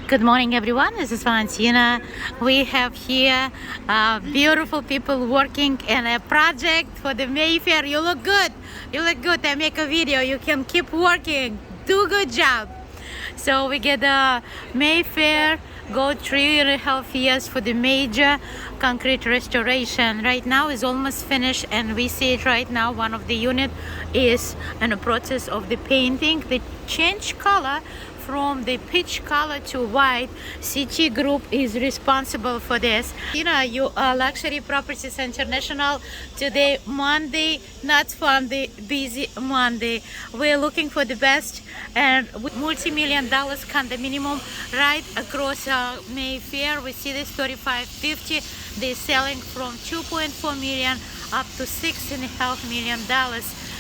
Good morning, everyone. This is Valentina. We have here beautiful people working in a project for the Mayfair. You look good. You look good. I make a video. You can keep working. Do a good job. So we get the Mayfair, go 3.5 years for the major concrete restoration. Right now is almost finished, and we see it right now. One of the unit is in the process of the painting. They change color from the peach color to white. CT Group is responsible for this. You are Lucury Properties International. Today, Monday, not Funday, busy Monday. We're looking for the best and multi-million dollars condominium right across Mayfair. We see this 3550. They're selling from 2.4 million up to $6.5 million.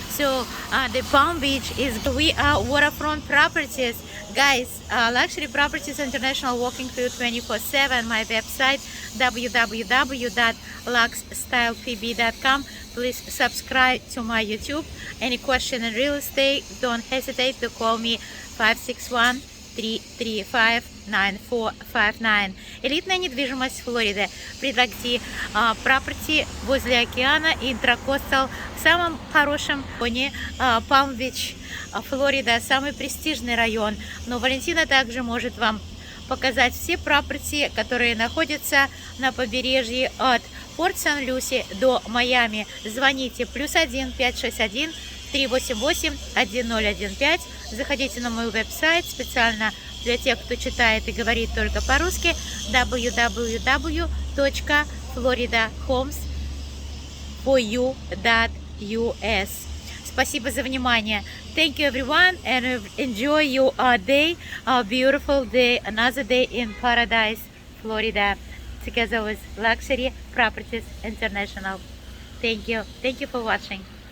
So the Palm Beach we are waterfront properties. Guys, Lucury Properties International, walking for you 24/7. My website www.luxstylepb.com. Please subscribe to my YouTube. Any question in real estate, don't hesitate to call me 561-335-9459. Элитная недвижимость Флориды. Предлагайте property возле океана, интракостал, в самом хорошем районе Palm Beach, Флорида, самый престижный район. Но Валентина также может вам показать все property, которые находятся на побережье от Порт Сан-Люси до Майами. Звоните +1 561 388 1015. Заходите на мой веб-сайт специально для тех, кто читает и говорит только по-русски, www.floridahomes4u.us. Спасибо за внимание. Thank you, everyone, and enjoy your day, a beautiful day, another day in paradise, Florida, together with Lucury Properties International. Thank you. Thank you for watching.